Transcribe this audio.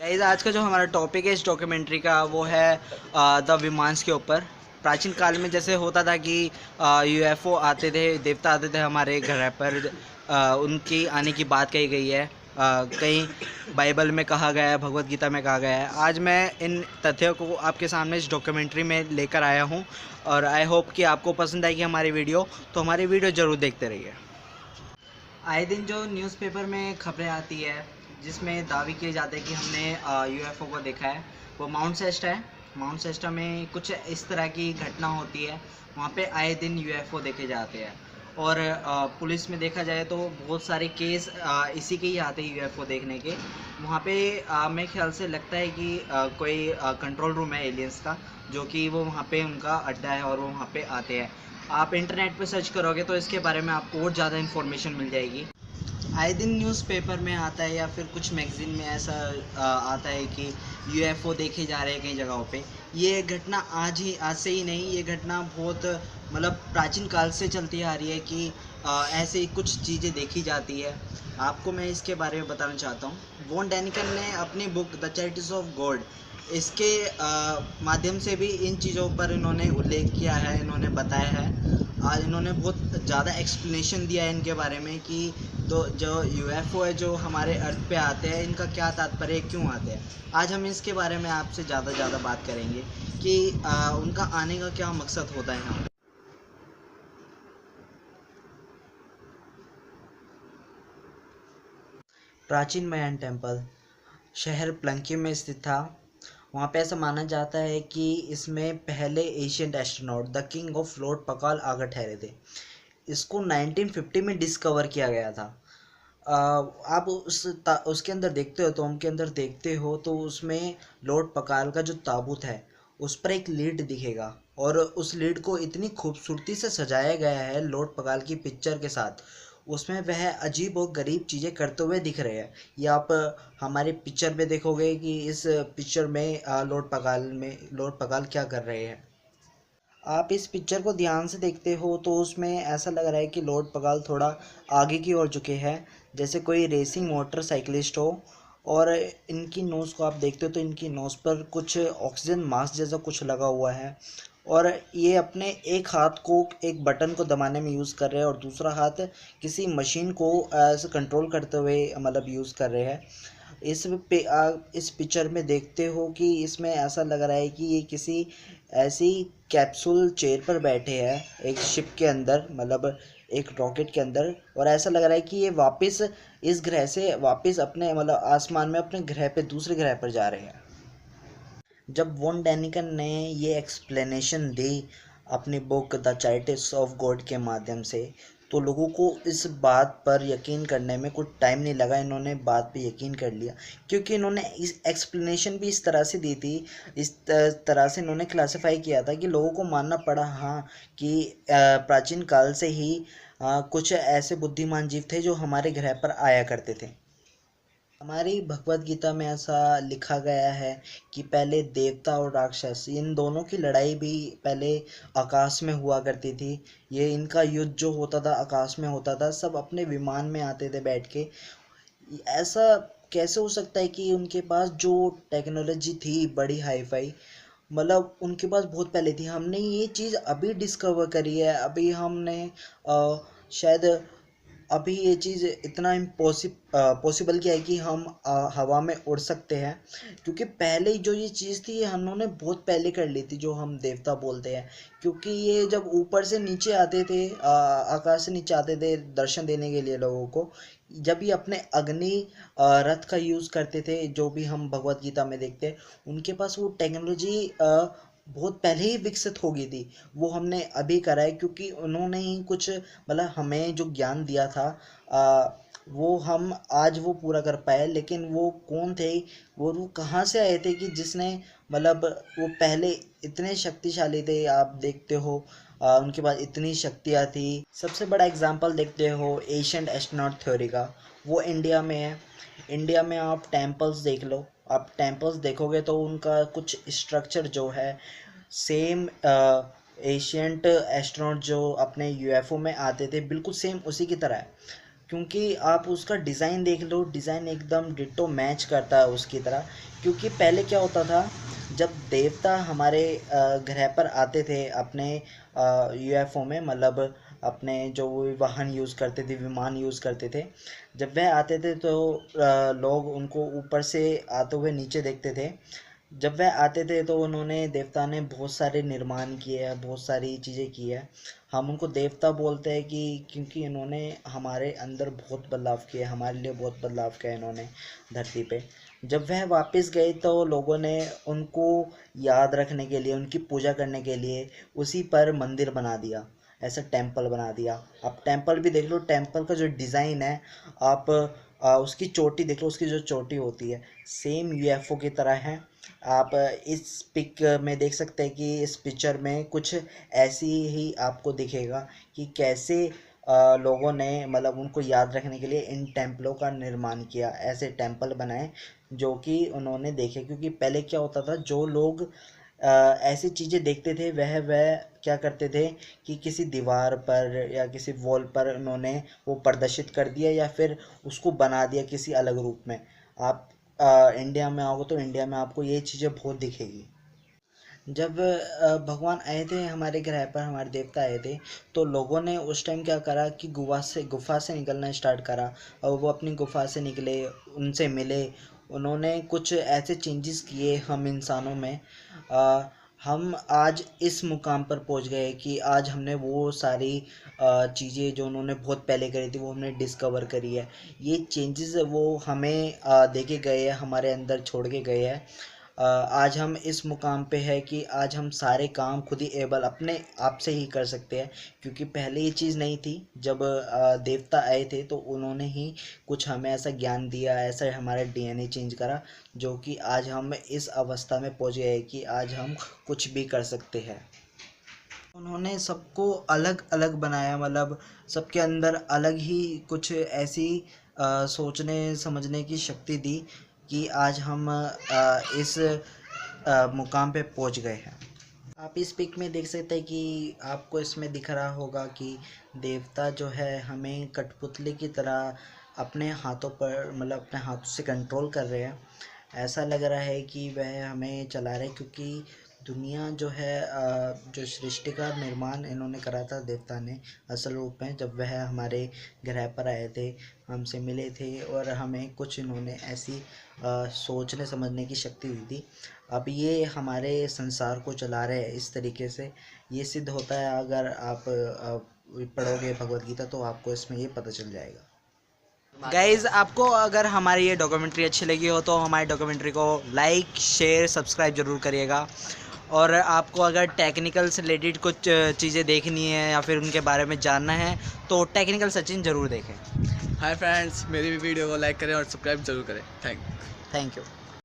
Guys, आज का जो हमारा टॉपिक है इस डॉक्यूमेंट्री का वो है द विमांस के ऊपर। प्राचीन काल में जैसे होता था कि यूएफओ आते थे, देवता आते थे हमारे घर पर। उनकी आने की बात कही गई है, कहीं बाइबल में कहा गया है, भगवत गीता में कहा गया है। आज मैं इन तथ्यों को आपके सामने इस डॉक्यूमेंट्री में लेकर आया हूँ और आई होप कि आपको पसंद आएगी हमारी वीडियो, तो हमारी वीडियो ज़रूर देखते रहिए। आए दिन जो न्यूज़पेपर में खबरें आती है जिसमें दावे किए जाते हैं कि हमने यूएफओ को देखा है, वो माउंट सेस्टा है। माउंट सेस्टा में कुछ इस तरह की घटना होती है, वहाँ पे आए दिन यूएफओ देखे जाते हैं। और पुलिस में देखा जाए तो बहुत सारे केस इसी के ही आते हैं यूएफओ देखने के। वहाँ पे मेरे ख्याल से लगता है कि कोई कंट्रोल रूम है एलियंस का, जो कि वो वहाँ पे उनका अड्डा है और वो वहाँ पे आते हैं। आप इंटरनेट पे सर्च करोगे तो इसके बारे में आपको और ज़्यादा इन्फॉर्मेशन मिल जाएगी। आए दिन न्यूज़पेपर में आता है या फिर कुछ मैगज़ीन में ऐसा आता है कि यूएफओ देखे जा रहे हैं कई जगहों पे। ये घटना आज से ही नहीं, ये घटना बहुत मतलब प्राचीन काल से चलती आ रही है कि ऐसे ही कुछ चीज़ें देखी जाती है। आपको मैं इसके बारे में बताना चाहता हूँ। वॉन डैनिकन ने अपनी book the charities of God, इसके माध्यम से भी इन चीज़ों पर इन्होंने उल्लेख किया है, इन्होंने बताया है। आज इन्होंने बहुत ज़्यादा एक्सप्लेनेशन दिया है इनके बारे में कि तो जो यूएफओ है जो हमारे अर्थ पे आते हैं, इनका क्या तात्पर्य, क्यों आते हैं। आज हम इसके बारे में आपसे ज़्यादा बात करेंगे कि उनका आने का क्या मकसद होता है यहाँ पे। प्राचीन मयान टेम्पल शहर प्लंकी में स्थित था। वहाँ पे ऐसा माना जाता है कि इसमें पहले ancient astronaut the king of float पकाल आकर ठहरे थे। इसको 1950 में डिस्कवर किया गया था। आप उसके अंदर देखते हो, टॉम के अंदर देखते हो तो उसमें लॉर्ड पकाल का जो ताबूत है उस पर एक लीड दिखेगा और उस लीड को इतनी खूबसूरती से सजाया गया है लॉर्ड पकाल की पिक्चर के साथ। उसमें वह अजीब और गरीब चीज़ें करते हुए दिख रहे हैं। ये आप हमारे पिक्चर में देखोगे कि इस पिक्चर में लॉर्ड पकाल क्या कर रहे हैं। आप इस पिक्चर को ध्यान से देखते हो तो उसमें ऐसा लग रहा है कि लॉर्ड पगाल थोड़ा आगे की ओर झुके हैं, जैसे कोई रेसिंग मोटरसाइकिलिस्ट हो। और इनकी नोज़ को आप देखते हो तो इनकी नोज़ पर कुछ ऑक्सीजन मास्क जैसा कुछ लगा हुआ है। और ये अपने एक हाथ को एक बटन को दबाने में यूज़ कर रहे हैं और दूसरा हाथ किसी मशीन को ऐसे कंट्रोल करते हुए मतलब यूज़ कर रहे हैं। इस पिक्चर में देखते हो कि इसमें ऐसा लग रहा है कि ये किसी ऐसी कैप्सूल चेयर पर बैठे हैं एक शिप के अंदर, मतलब एक रॉकेट के अंदर। और ऐसा लग रहा है कि ये वापस इस ग्रह से वापस अपने मतलब आसमान में अपने ग्रह पे दूसरे ग्रह पर जा रहे हैं। जब वॉन डैनिकन ने ये एक्सप्लेनेशन दी अपनी बुक द चारिटीज ऑफ गॉड के माध्यम से, तो लोगों को इस बात पर यकीन करने में कुछ टाइम नहीं लगा, इन्होंने बात पे यकीन कर लिया। क्योंकि इन्होंने इस एक्सप्लेनेशन भी इस तरह से दी थी, इस तरह से इन्होंने क्लासिफाई किया था कि लोगों को मानना पड़ा हाँ कि प्राचीन काल से ही कुछ ऐसे बुद्धिमान जीव थे जो हमारे ग्रह पर आया करते थे। हमारी भगवत गीता में ऐसा लिखा गया है कि पहले देवता और राक्षस इन दोनों की लड़ाई भी पहले आकाश में हुआ करती थी। ये इनका युद्ध जो होता था आकाश में होता था, सब अपने विमान में आते थे बैठ के। ऐसा कैसे हो सकता है कि उनके पास जो टेक्नोलॉजी थी बड़ी हाई फाई, मतलब उनके पास बहुत पहले थी। हमने ये चीज़ अभी डिस्कवर करी है, अभी हमने शायद अभी ये चीज़ इतना पॉसिबल क्या है कि हम हवा में उड़ सकते हैं। क्योंकि पहले जो ये चीज़ थी ये हमने बहुत पहले कर ली थी, जो हम देवता बोलते हैं। क्योंकि ये जब ऊपर से नीचे आते थे, आकाश से नीचे आते थे दर्शन देने के लिए लोगों को, जब ये अपने अग्नि रथ का यूज़ करते थे, जो भी हम भगवत गीता में देखते हैं, उनके पास वो टेक्नोलॉजी बहुत पहले ही विकसित हो गई थी। वो हमने अभी करा है क्योंकि उन्होंने ही कुछ मतलब हमें जो ज्ञान दिया था वो हम आज वो पूरा कर पाए। लेकिन वो कौन थे, वो कहाँ से आए थे कि जिसने मतलब वो पहले इतने शक्तिशाली थे। आप देखते हो उनके पास इतनी शक्तियाँ थी। सबसे बड़ा एग्जांपल देखते हो एशियंट एस्ट्रोनॉट थ्योरी का, वो इंडिया में है। इंडिया में आप टेम्पल्स देख लो, आप टेम्पल्स देखोगे तो उनका कुछ स्ट्रक्चर जो है सेम एशियंट एस्ट्रोनॉट जो अपने यूएफओ में आते थे बिल्कुल सेम उसी की तरह है। क्योंकि आप उसका डिज़ाइन देख लो, डिज़ाइन एकदम डिट्टो मैच करता है उसकी तरह। क्योंकि पहले क्या होता था, जब देवता हमारे ग्रह पर आते थे अपने यूएफओ में, मतलब अपने जो वाहन यूज़ करते थे, विमान यूज़ करते थे, जब वह आते थे तो लोग उनको ऊपर से आते हुए नीचे देखते थे। जब वह आते थे तो उन्होंने, देवता ने बहुत सारे निर्माण किए हैं, बहुत सारी चीज़ें की है। हम उनको देवता बोलते हैं कि क्योंकि इन्होंने हमारे अंदर बहुत बदलाव किए, हमारे लिए बहुत बदलाव किया इन्होंने धरती पे। जब वह वापस गए तो लोगों ने उनको याद रखने के लिए, उनकी पूजा करने के लिए उसी पर मंदिर बना दिया, ऐसा टेम्पल बना दिया। आप टेम्पल भी देख लो, टेम्पल का जो डिज़ाइन है, आप उसकी चोटी देख लो, उसकी जो चोटी होती है सेम यूएफओ की तरह है। आप इस पिक में देख सकते हैं कि इस पिक्चर में कुछ ऐसी ही आपको दिखेगा कि कैसे लोगों ने, मतलब उनको याद रखने के लिए इन टेम्पलों का निर्माण किया, ऐसे टेम्पल बनाए जो कि उन्होंने देखे। क्योंकि पहले क्या होता था, जो लोग ऐसी चीज़ें देखते थे वह क्या करते थे कि किसी दीवार पर या किसी वॉल पर उन्होंने वो प्रदर्शित कर दिया या फिर उसको बना दिया किसी अलग रूप में। आप इंडिया में आओगे तो इंडिया में आपको ये चीज़ें बहुत दिखेगी। जब भगवान आए थे हमारे ग्रह पर, हमारे देवता आए थे, तो लोगों ने उस टाइम क्या करा कि गुफा से निकलना स्टार्ट करा। और वो अपनी गुफा से निकले, उनसे मिले, उन्होंने कुछ ऐसे चेंजेस किए हम इंसानों में। हम आज इस मुकाम पर पहुंच गए कि आज हमने वो सारी चीज़ें जो उन्होंने बहुत पहले करी थी वो हमने डिस्कवर करी है। ये चेंजेस वो हमें देके गए हैं, हमारे अंदर छोड़ के गए हैं। आज हम इस मुकाम पे है कि आज हम सारे काम खुद ही एबल अपने आप से ही कर सकते हैं। क्योंकि पहले ये चीज़ नहीं थी, जब देवता आए थे तो उन्होंने ही कुछ हमें ऐसा ज्ञान दिया, ऐसा हमारा डीएनए चेंज करा, जो कि आज हम इस अवस्था में पहुंच गए कि आज हम कुछ भी कर सकते हैं। उन्होंने सबको अलग अलग बनाया, मतलब सबके अंदर अलग ही कुछ ऐसी सोचने समझने की शक्ति दी कि आज हम इस मुकाम पे पहुंच गए हैं। आप इस पिक में देख सकते हैं कि आपको इसमें दिख रहा होगा कि देवता जो है हमें कठपुतली की तरह अपने हाथों पर, मतलब अपने हाथों से कंट्रोल कर रहे हैं। ऐसा लग रहा है कि वह हमें चला रहे, क्योंकि दुनिया जो है, जो सृष्टि का निर्माण इन्होंने करा था देवता ने असल रूप में, जब वह हमारे ग्रह पर आए थे, हमसे मिले थे और हमें कुछ इन्होंने ऐसी सोचने समझने की शक्ति दी थी। अब ये हमारे संसार को चला रहे हैं इस तरीके से। ये सिद्ध होता है, अगर आप पढ़ोगे भगवत गीता तो आपको इसमें ये पता चल जाएगा। गाइज़, आपको अगर हमारी ये डॉक्यूमेंट्री अच्छी लगी हो तो हमारी डॉक्यूमेंट्री को लाइक, शेयर, सब्सक्राइब ज़रूर करिएगा। और आपको अगर टेक्निकल से रिलेटेड कुछ चीज़ें देखनी है या फिर उनके बारे में जानना है तो टेक्निकल सचिन ज़रूर देखें। हाय फ्रेंड्स, मेरी भी वीडियो को लाइक करें और सब्सक्राइब जरूर करें। Thank you.